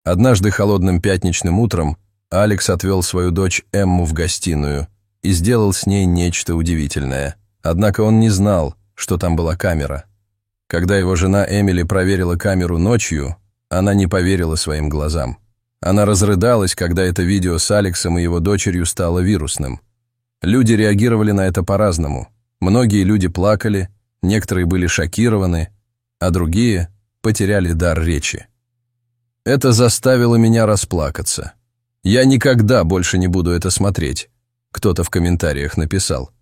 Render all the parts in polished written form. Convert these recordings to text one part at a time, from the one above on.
Однажды холодным пятничным утром Алекс отвел свою дочь Эмму в гостиную и сделал с ней нечто удивительное. Однако он не знал, что там была камера. Когда его жена Эмили проверила камеру ночью, она не поверила своим глазам. Она разрыдалась, когда это видео с Алексом и его дочерью стало вирусным. Люди реагировали на это по-разному. Многие люди плакали, некоторые были шокированы, а другие потеряли дар речи. Это заставило меня расплакаться. «Я никогда больше не буду это смотреть», — кто-то в комментариях написал.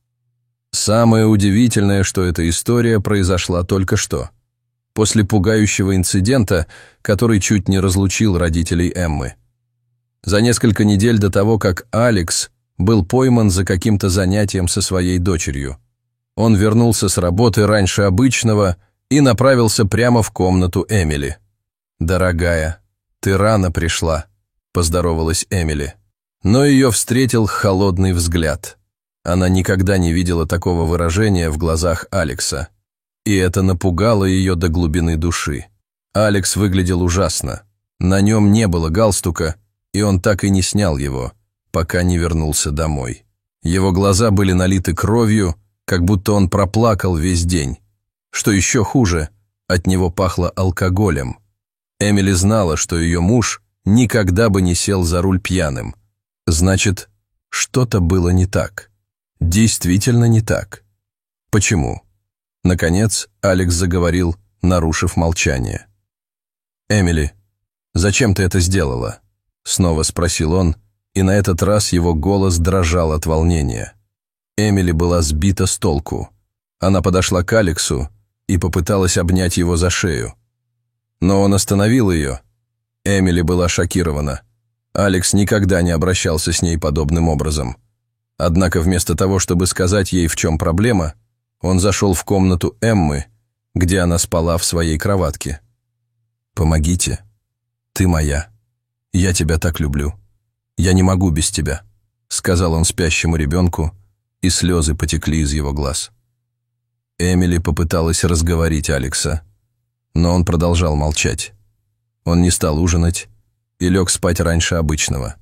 Самое удивительное, что эта история произошла только что, после пугающего инцидента, который чуть не разлучил родителей Эммы. За несколько недель до того, как Алекс был пойман за каким-то занятием со своей дочерью. Он вернулся с работы раньше обычного и направился прямо в комнату Эмили. «Дорогая, ты рано пришла», — поздоровалась Эмили. Но ее встретил холодный взгляд. Она никогда не видела такого выражения в глазах Алекса. И это напугало ее до глубины души. Алекс выглядел ужасно. На нем не было галстука, и он так и не снял его, пока не вернулся домой. Его глаза были налиты кровью, как будто он проплакал весь день. Что еще хуже, от него пахло алкоголем. Эмили знала, что ее муж никогда бы не сел за руль пьяным. Значит, что-то было не так. Действительно не так. Почему? Наконец, Алекс заговорил, нарушив молчание. «Эмили, зачем ты это сделала?» Снова спросил он, и на этот раз его голос дрожал от волнения. Эмили была сбита с толку. Она подошла к Алексу и попыталась обнять его за шею. Но он остановил ее. Эмили была шокирована. Алекс никогда не обращался с ней подобным образом. Однако вместо того, чтобы сказать ей, в чем проблема, он зашел в комнату Эммы, где она спала в своей кроватке. «Помогите. Ты моя. Я тебя так люблю. Я не могу без тебя», — сказал он спящему ребенку, и слезы потекли из его глаз. Эмили попыталась разговорить Алекса, но он продолжал молчать. Он не стал ужинать и лег спать раньше обычного.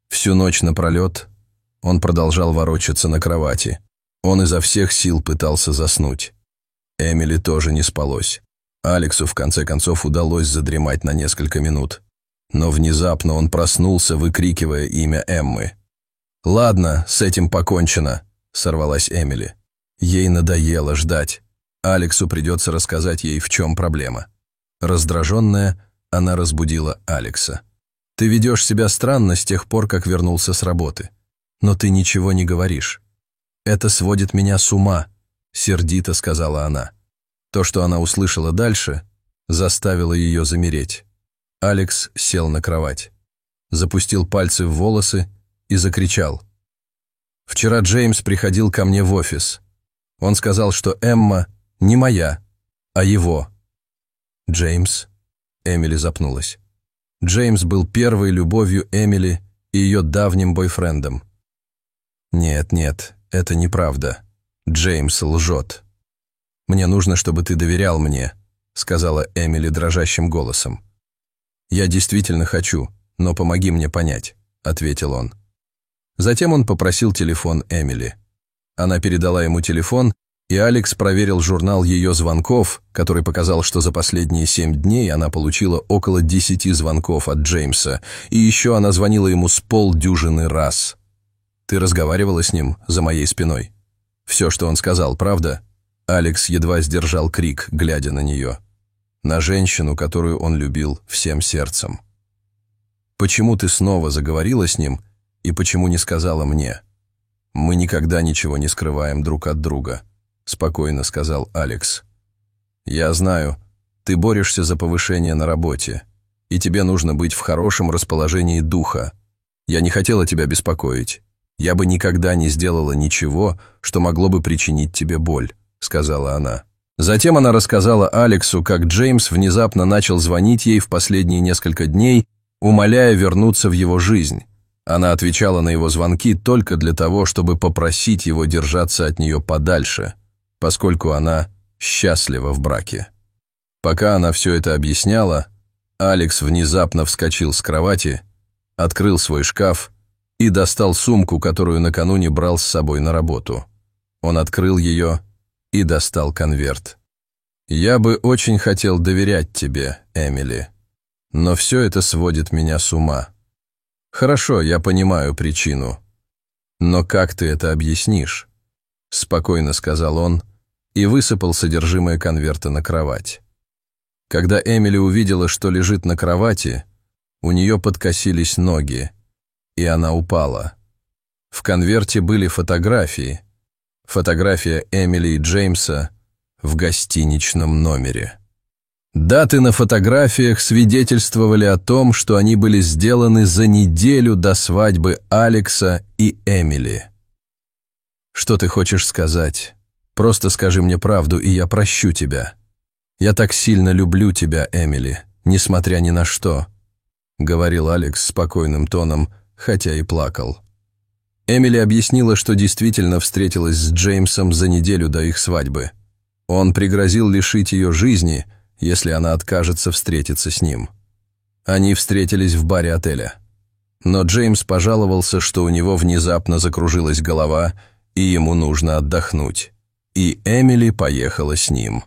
Всю ночь напролет он продолжал ворочаться на кровати. Он изо всех сил пытался заснуть. Эмили тоже не спалось. Алексу в конце концов удалось задремать на несколько минут. Но внезапно он проснулся, выкрикивая имя Эммы. «Ладно, с этим покончено», — сорвалась Эмили. Ей надоело ждать. Алексу придется рассказать ей, в чем проблема. Раздраженная, она разбудила Алекса. «Ты ведешь себя странно с тех пор, как вернулся с работы. Но ты ничего не говоришь. Это сводит меня с ума», — сердито сказала она. То, что она услышала дальше, заставило ее замереть. Алекс сел на кровать, запустил пальцы в волосы и закричал. «Вчера Джеймс приходил ко мне в офис. Он сказал, что Эмма не моя, а его». «Джеймс?» — Эмили запнулась. Джеймс был первой любовью Эмили и ее давним бойфрендом. «Нет, это неправда. Джеймс лжет. Мне нужно, чтобы ты доверял мне», — сказала Эмили дрожащим голосом. «Я действительно хочу, но помоги мне понять», — ответил он. Затем он попросил телефон Эмили. Она передала ему телефон, и Алекс проверил журнал ее звонков, который показал, что за последние 7 дней она получила около 10 звонков от Джеймса, и еще она звонила ему с полдюжины раз. «Ты разговаривала с ним за моей спиной?» «Все, что он сказал, правда?» Алекс едва сдержал крик, глядя на нее. На женщину, которую он любил всем сердцем. «Почему ты снова заговорила с ним, и почему не сказала мне?» «Мы никогда ничего не скрываем друг от друга», — спокойно сказал Алекс. «Я знаю, ты борешься за повышение на работе, и тебе нужно быть в хорошем расположении духа. Я не хотела тебя беспокоить. Я бы никогда не сделала ничего, что могло бы причинить тебе боль», — сказала она. Затем она рассказала Алексу, как Джеймс внезапно начал звонить ей в последние несколько дней, умоляя вернуться в его жизнь. Она отвечала на его звонки только для того, чтобы попросить его держаться от нее подальше, поскольку она счастлива в браке. Пока она все это объясняла, Алекс внезапно вскочил с кровати, открыл свой шкаф и достал сумку, которую накануне брал с собой на работу. Он открыл ее и достал конверт. «Я бы очень хотел доверять тебе, Эмили, но все это сводит меня с ума. Хорошо, я понимаю причину. Но как ты это объяснишь?» Спокойно сказал он и высыпал содержимое конверта на кровать. Когда Эмили увидела, что лежит на кровати, у нее подкосились ноги, и она упала. В конверте были фотографии. Фотография Эмили и Джеймса в гостиничном номере. Даты на фотографиях свидетельствовали о том, что они были сделаны за неделю до свадьбы Алекса и Эмили. «Что ты хочешь сказать? Просто скажи мне правду, и я прощу тебя. Я так сильно люблю тебя, Эмили, несмотря ни на что», — говорил Алекс спокойным тоном, хотя и плакал. Эмили объяснила, что действительно встретилась с Джеймсом за неделю до их свадьбы. Он пригрозил лишить ее жизни, если она откажется встретиться с ним. Они встретились в баре отеля. Но Джеймс пожаловался, что у него внезапно закружилась голова, и ему нужно отдохнуть. И Эмили поехала с ним.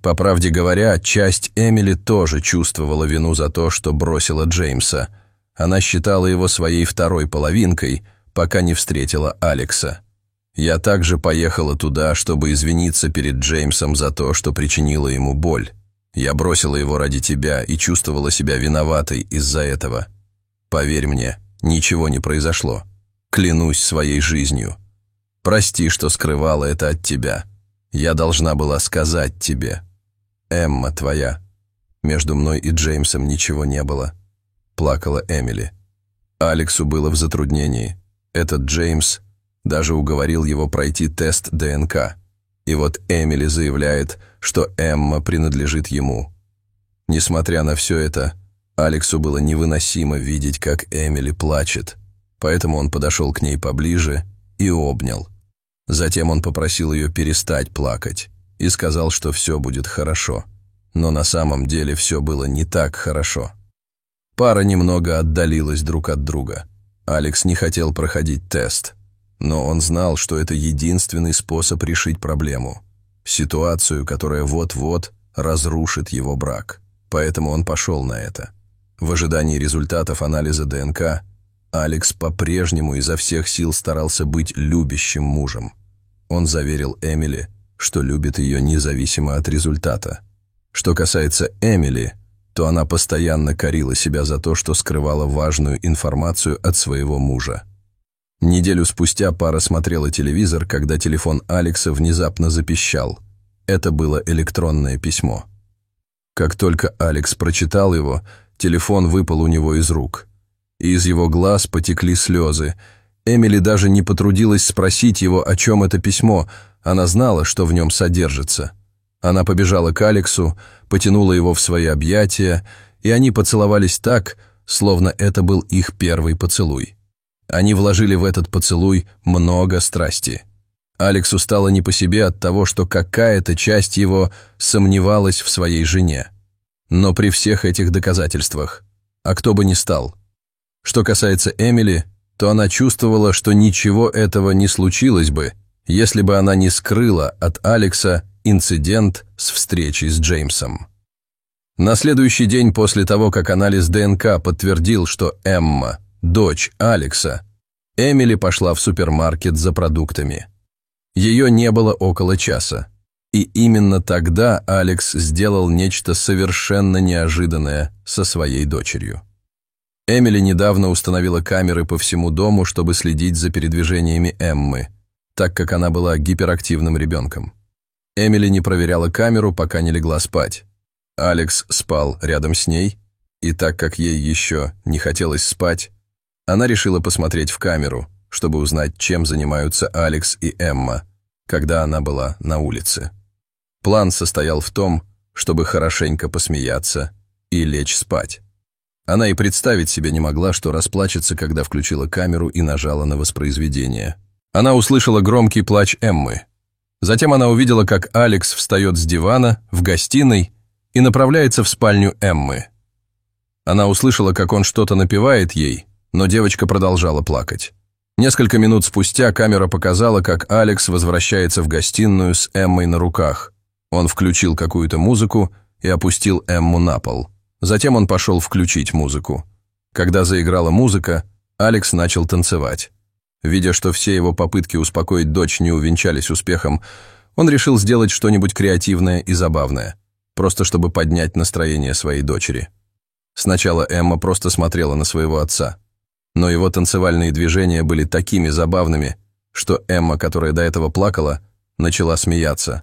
По правде говоря, часть Эмили тоже чувствовала вину за то, что бросила Джеймса. Она считала его своей второй половинкой, пока не встретила Алекса. «Я также поехала туда, чтобы извиниться перед Джеймсом за то, что причинила ему боль. Я бросила его ради тебя и чувствовала себя виноватой из-за этого. Поверь мне, ничего не произошло. Клянусь своей жизнью. Прости, что скрывала это от тебя. Я должна была сказать тебе. Эмма твоя. Между мной и Джеймсом ничего не было», — плакала Эмили. Алексу было в затруднении. Этот Джеймс даже уговорил его пройти тест ДНК. И вот Эмили заявляет, что Эмма принадлежит ему. Несмотря на все это, Алексу было невыносимо видеть, как Эмили плачет, поэтому он подошел к ней поближе и обнял. Затем он попросил ее перестать плакать и сказал, что все будет хорошо. Но на самом деле все было не так хорошо. Пара немного отдалилась друг от друга. Алекс не хотел проходить тест, но он знал, что это единственный способ решить проблему, ситуацию, которая вот-вот разрушит его брак. Поэтому он пошел на это. В ожидании результатов анализа ДНК Алекс по-прежнему изо всех сил старался быть любящим мужем. Он заверил Эмили, что любит ее независимо от результата. Что касается Эмили, то она постоянно корила себя за то, что скрывала важную информацию от своего мужа. Неделю спустя пара смотрела телевизор, когда телефон Алекса внезапно запищал. Это было электронное письмо. Как только Алекс прочитал его, телефон выпал у него из рук. И из его глаз потекли слезы. Эмили даже не потрудилась спросить его, о чем это письмо. Она знала, что в нем содержится. Она побежала к Алексу, потянула его в свои объятия, и они поцеловались так, словно это был их первый поцелуй. Они вложили в этот поцелуй много страсти. Алексу стало не по себе от того, что какая-то часть его сомневалась в своей жене. Но при всех этих доказательствах, а кто бы ни стал. Что касается Эмили, то она чувствовала, что ничего этого не случилось бы, если бы она не скрыла от Алекса инцидент с встречей с Джеймсом. На следующий день после того, как анализ ДНК подтвердил, что Эмма – дочь Алекса, Эмили пошла в супермаркет за продуктами. Ее не было около часа. И именно тогда Алекс сделал нечто совершенно неожиданное со своей дочерью. Эмили недавно установила камеры по всему дому, чтобы следить за передвижениями Эммы, так как она была гиперактивным ребенком. Эмили не проверяла камеру, пока не легла спать. Алекс спал рядом с ней, и так как ей еще не хотелось спать, она решила посмотреть в камеру, чтобы узнать, чем занимаются Алекс и Эмма, когда она была на улице. План состоял в том, чтобы хорошенько посмеяться и лечь спать. Она и представить себе не могла, что расплачется, когда включила камеру и нажала на воспроизведение. Она услышала громкий плач Эммы. Затем она увидела, как Алекс встает с дивана в гостиной и направляется в спальню Эммы. Она услышала, как он что-то напевает ей, но девочка продолжала плакать. Несколько минут спустя камера показала, как Алекс возвращается в гостиную с Эммой на руках. Он включил какую-то музыку и опустил Эмму на пол. Затем он пошел включить музыку. Когда заиграла музыка, Алекс начал танцевать. Видя, что все его попытки успокоить дочь не увенчались успехом, он решил сделать что-нибудь креативное и забавное, просто чтобы поднять настроение своей дочери. Сначала Эмма просто смотрела на своего отца, но его танцевальные движения были такими забавными, что Эмма, которая до этого плакала, начала смеяться.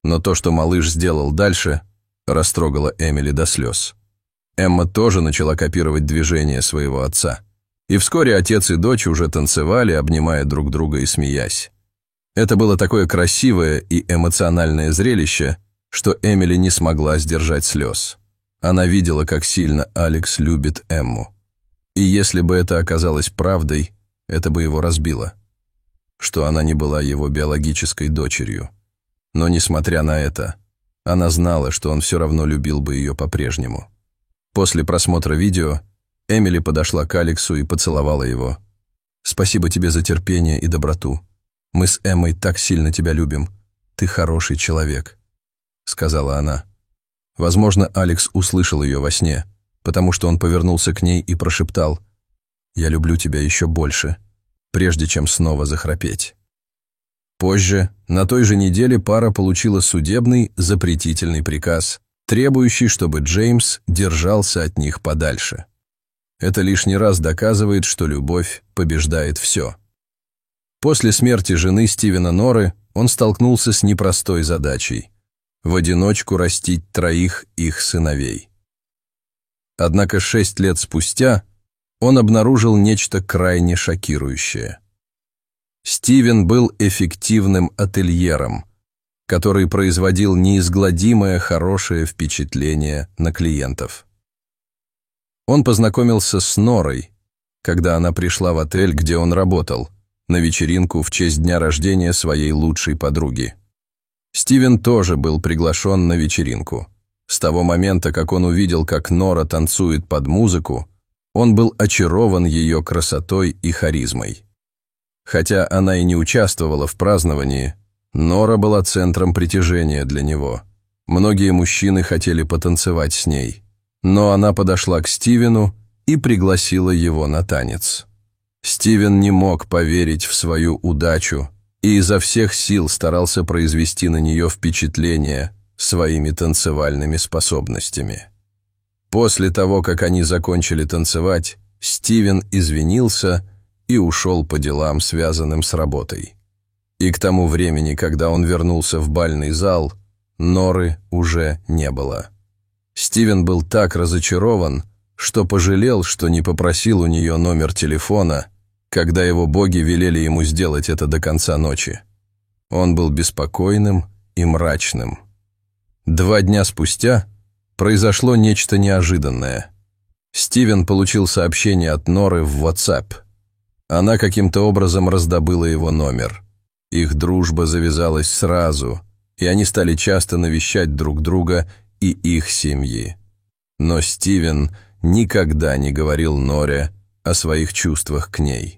Но то, что малыш сделал дальше, растрогало Эмили до слез. Эмма тоже начала копировать движения своего отца. И вскоре отец и дочь уже танцевали, обнимая друг друга и смеясь. Это было такое красивое и эмоциональное зрелище, что Эмили не смогла сдержать слез. Она видела, как сильно Алекс любит Эмму. И если бы это оказалось правдой, это бы его разбило. Что она не была его биологической дочерью. Но, несмотря на это, она знала, что он все равно любил бы ее по-прежнему. После просмотра видео Эмили подошла к Алексу и поцеловала его. «Спасибо тебе за терпение и доброту. Мы с Эммой так сильно тебя любим. Ты хороший человек», — сказала она. Возможно, Алекс услышал ее во сне, потому что он повернулся к ней и прошептал: «Я люблю тебя еще больше», прежде чем снова захрапеть. Позже, на той же неделе, пара получила судебный запретительный приказ, требующий, чтобы Джеймс держался от них подальше. Это лишний раз доказывает, что любовь побеждает все. После смерти жены Стивена Норы он столкнулся с непростой задачей – в одиночку растить 3 их сыновей. Однако 6 лет спустя он обнаружил нечто крайне шокирующее. Стивен был эффективным ательером, который производил неизгладимое хорошее впечатление на клиентов. Он познакомился с Норой, когда она пришла в отель, где он работал, на вечеринку в честь дня рождения своей лучшей подруги. Стивен тоже был приглашен на вечеринку. С того момента, как он увидел, как Нора танцует под музыку, он был очарован ее красотой и харизмой. Хотя она и не участвовала в праздновании, Нора была центром притяжения для него. Многие мужчины хотели потанцевать с ней. Но она подошла к Стивену и пригласила его на танец. Стивен не мог поверить в свою удачу и изо всех сил старался произвести на нее впечатление своими танцевальными способностями. После того, как они закончили танцевать, Стивен извинился и ушел по делам, связанным с работой. И к тому времени, когда он вернулся в бальный зал, Норы уже не было. Стивен был так разочарован, что пожалел, что не попросил у нее номер телефона, когда его боги велели ему сделать это до конца ночи. Он был беспокойным и мрачным. 2 дня спустя произошло нечто неожиданное. Стивен получил сообщение от Норы в WhatsApp. Она каким-то образом раздобыла его номер. Их дружба завязалась сразу, и они стали часто навещать друг друга и их семьи. Но Стивен никогда не говорил Норе о своих чувствах к ней.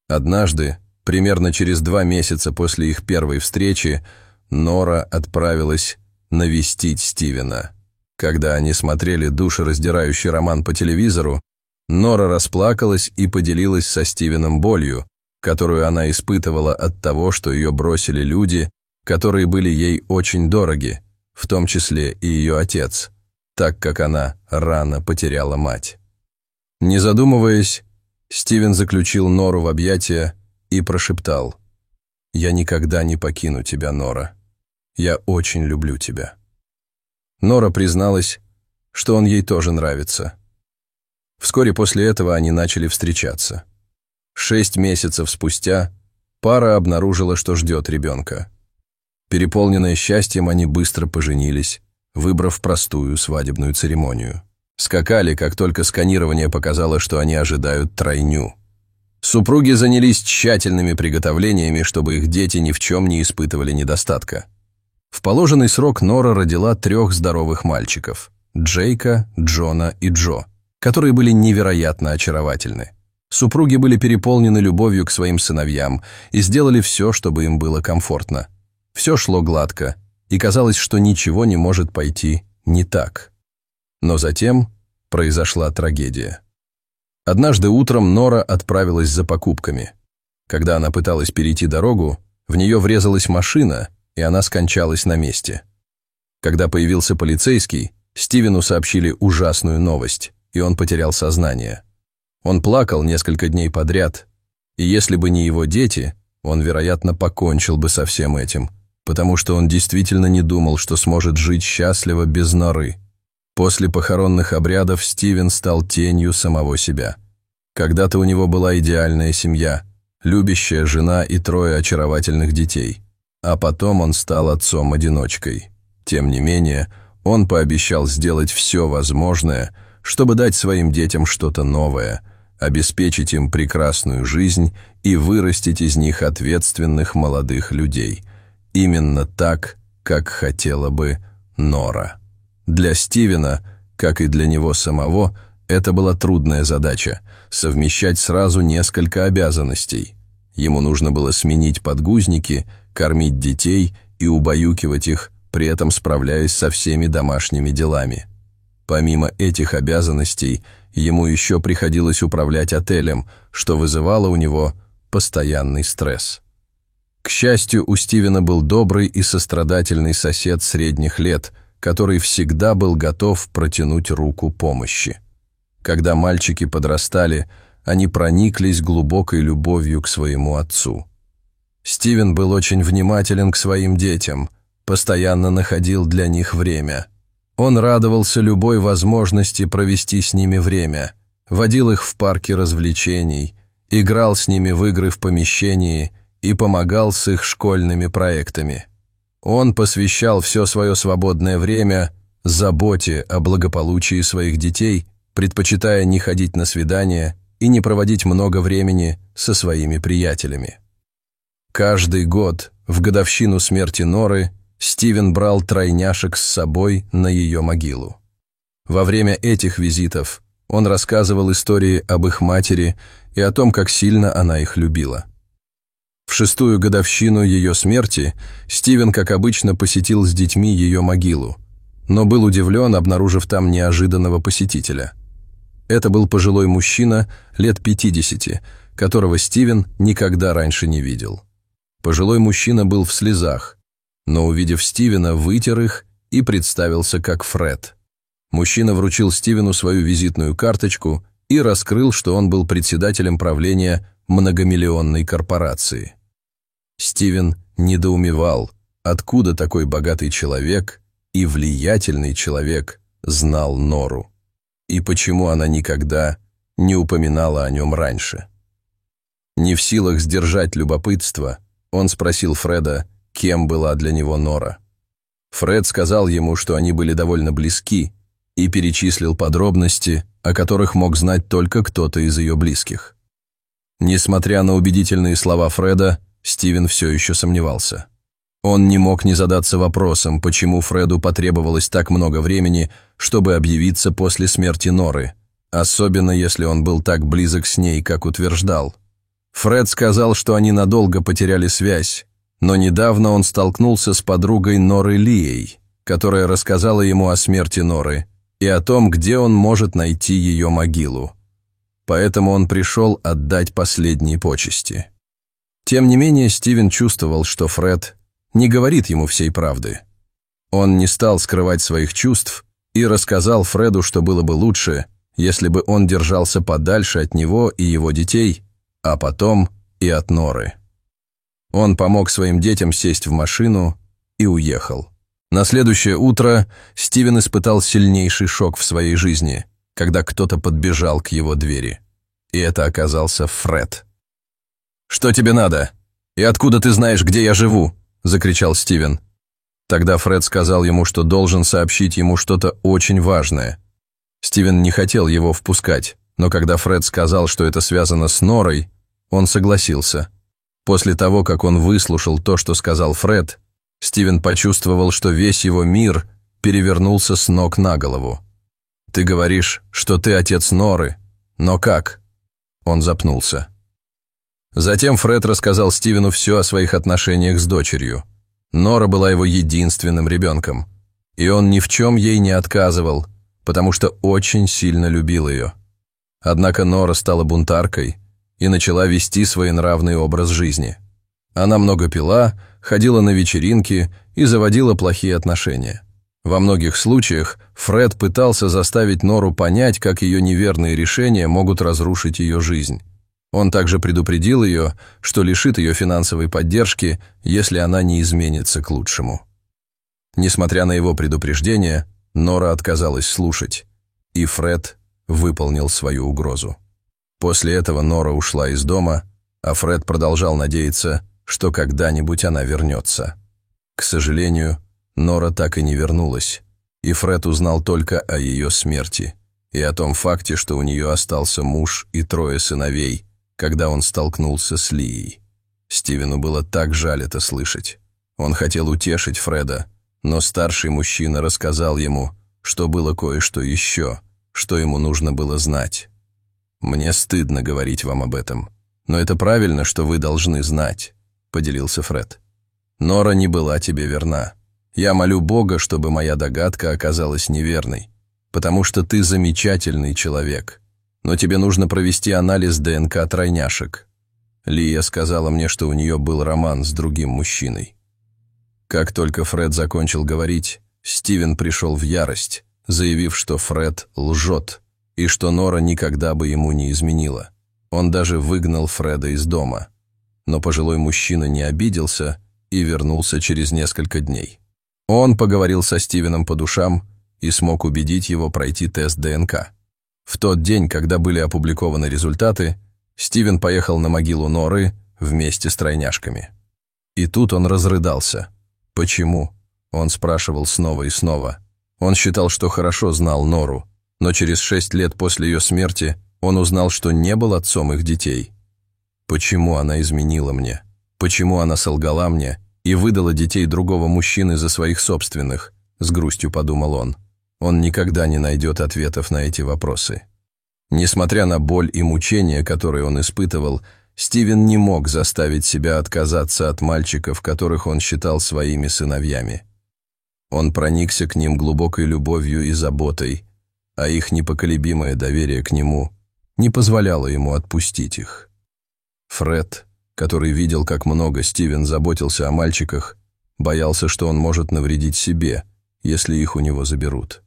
Однажды, примерно через 2 месяца после их первой встречи, Нора отправилась навестить Стивена. Когда они смотрели душераздирающий роман по телевизору, Нора расплакалась и поделилась со Стивеном болью, которую она испытывала от того, что ее бросили люди, которые были ей очень дороги, в том числе и ее отец, так как она рано потеряла мать. Не задумываясь, Стивен заключил Нору в объятия и прошептал: «Я никогда не покину тебя, Нора. Я очень люблю тебя». Нора призналась, что он ей тоже нравится. Вскоре после этого они начали встречаться. 6 месяцев спустя пара обнаружила, что ждет ребенка. Переполненные счастьем, они быстро поженились, выбрав простую свадебную церемонию. Скакали, как только сканирование показало, что они ожидают тройню. Супруги занялись тщательными приготовлениями, чтобы их дети ни в чем не испытывали недостатка. В положенный срок Нора родила 3 здоровых мальчиков. Джейка, Джона и Джо, которые были невероятно очаровательны. Супруги были переполнены любовью к своим сыновьям и сделали все, чтобы им было комфортно. Все шло гладко, и казалось, что ничего не может пойти не так. Но затем произошла трагедия. Однажды утром Нора отправилась за покупками. Когда она пыталась перейти дорогу, в нее врезалась машина, и она скончалась на месте. Когда появился полицейский, Стивену сообщили ужасную новость, и он потерял сознание. Он плакал несколько дней подряд, и если бы не его дети, он, вероятно, покончил бы со всем этим, потому что он действительно не думал, что сможет жить счастливо без Норы. После похоронных обрядов Стивен стал тенью самого себя. Когда-то у него была идеальная семья, любящая жена и 3 очаровательных детей, а потом он стал отцом-одиночкой. Тем не менее, он пообещал сделать все возможное, чтобы дать своим детям что-то новое, обеспечить им прекрасную жизнь и вырастить из них ответственных молодых людей. Именно так, как хотела бы Нора. Для Стивена, как и для него самого, это была трудная задача – совмещать сразу несколько обязанностей. Ему нужно было сменить подгузники, кормить детей и убаюкивать их, при этом справляясь со всеми домашними делами. Помимо этих обязанностей, ему еще приходилось управлять отелем, что вызывало у него постоянный стресс. К счастью, у Стивена был добрый и сострадательный сосед средних лет, который всегда был готов протянуть руку помощи. Когда мальчики подрастали, они прониклись глубокой любовью к своему отцу. Стивен был очень внимателен к своим детям, постоянно находил для них время. Он радовался любой возможности провести с ними время, водил их в парки развлечений, играл с ними в игры в помещении и помогал с их школьными проектами. Он посвящал все свое свободное время заботе о благополучии своих детей, предпочитая не ходить на свидания и не проводить много времени со своими приятелями. Каждый год, в годовщину смерти Норы, Стивен брал тройняшек с собой на ее могилу. Во время этих визитов он рассказывал истории об их матери и о том, как сильно она их любила. В 6-ю годовщину ее смерти Стивен, как обычно, посетил с детьми ее могилу, но был удивлен, обнаружив там неожиданного посетителя. Это был пожилой мужчина лет 50, которого Стивен никогда раньше не видел. Пожилой мужчина был в слезах, но, увидев Стивена, вытер их и представился как Фред. Мужчина вручил Стивену свою визитную карточку и раскрыл, что он был председателем правления многомиллионной корпорации. Стивен недоумевал, откуда такой богатый человек и влиятельный человек знал Нору, и почему она никогда не упоминала о нем раньше. Не в силах сдержать любопытство, он спросил Фреда, кем была для него Нора. Фред сказал ему, что они были довольно близки, и перечислил подробности, о которых мог знать только кто-то из ее близких. Несмотря на убедительные слова Фреда, Стивен все еще сомневался. Он не мог не задаться вопросом, почему Фреду потребовалось так много времени, чтобы объявиться после смерти Норы, особенно если он был так близок с ней, как утверждал. Фред сказал, что они надолго потеряли связь, но недавно он столкнулся с подругой Норы Лией, которая рассказала ему о смерти Норы и о том, где он может найти ее могилу. Поэтому он пришел отдать последние почести. Тем не менее, Стивен чувствовал, что Фред не говорит ему всей правды. Он не стал скрывать своих чувств и рассказал Фреду, что было бы лучше, если бы он держался подальше от него и его детей, а потом и от Норы. Он помог своим детям сесть в машину и уехал. На следующее утро Стивен испытал сильнейший шок в своей жизни, когда кто-то подбежал к его двери. И это оказался Фред. «Что тебе надо? И откуда ты знаешь, где я живу?» – закричал Стивен. Тогда Фред сказал ему, что должен сообщить ему что-то очень важное. Стивен не хотел его впускать, но когда Фред сказал, что это связано с Норой, он согласился. После того, как он выслушал то, что сказал Фред, Стивен почувствовал, что весь его мир перевернулся с ног на голову. Ты говоришь, что ты отец Норы, но как?» Он запнулся. Затем Фред рассказал Стивену все о своих отношениях с дочерью. Нора была его единственным ребенком, и он ни в чем ей не отказывал, потому что очень сильно любил ее. Однако Нора стала бунтаркой и начала вести своенравный образ жизни. Она много пила, ходила на вечеринки и заводила плохие отношения. Во многих случаях Фред пытался заставить Нору понять, как ее неверные решения могут разрушить ее жизнь. Он также предупредил ее, что лишит ее финансовой поддержки, если она не изменится к лучшему. Несмотря на его предупреждение, Нора отказалась слушать, и Фред выполнил свою угрозу. После этого Нора ушла из дома, а Фред продолжал надеяться, что когда-нибудь она вернется. К сожалению, Нора так и не вернулась, и Фред узнал только о ее смерти и о том факте, что у нее остался муж и 3 сыновей, когда он столкнулся с Лией. Стивену было так жаль это слышать. Он хотел утешить Фреда, но старший мужчина рассказал ему, что было кое-что еще, что ему нужно было знать. «Мне стыдно говорить вам об этом, но это правильно, что вы должны знать», — поделился Фред. «Нора не была тебе верна. Я молю Бога, чтобы моя догадка оказалась неверной, потому что ты замечательный человек, но тебе нужно провести анализ ДНК тройняшек. Лия сказала мне, что у нее был роман с другим мужчиной». Как только Фред закончил говорить, Стивен пришел в ярость, заявив, что Фред лжет, и что Нора никогда бы ему не изменила. Он даже выгнал Фреда из дома. Но пожилой мужчина не обиделся и вернулся через несколько дней. Он поговорил со Стивеном по душам и смог убедить его пройти тест ДНК. В тот день, когда были опубликованы результаты, Стивен поехал на могилу Норы вместе с тройняшками. И тут он разрыдался. «Почему?» – он спрашивал снова и снова. Он считал, что хорошо знал Нору, но через 6 лет после ее смерти он узнал, что не был отцом их детей. «Почему она изменила мне? Почему она солгала мне и выдала детей другого мужчины за своих собственных?» – с грустью подумал он. Он никогда не найдет ответов на эти вопросы. Несмотря на боль и мучения, которые он испытывал, Стивен не мог заставить себя отказаться от мальчиков, которых он считал своими сыновьями. Он проникся к ним глубокой любовью и заботой, а их непоколебимое доверие к нему не позволяло ему отпустить их. Фред, который видел, как много Стивен заботился о мальчиках, боялся, что он может навредить себе, если их у него заберут.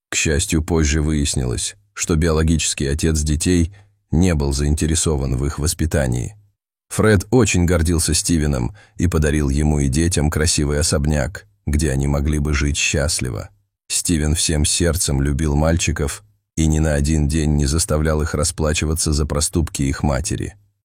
К счастью, позже выяснилось, что биологический отец детей не был заинтересован в их воспитании. Фред очень гордился Стивеном и подарил ему и детям красивый особняк, где они могли бы жить счастливо. Стивен всем сердцем любил мальчиков и ни на один день не заставлял их расплачиваться за проступки их матери.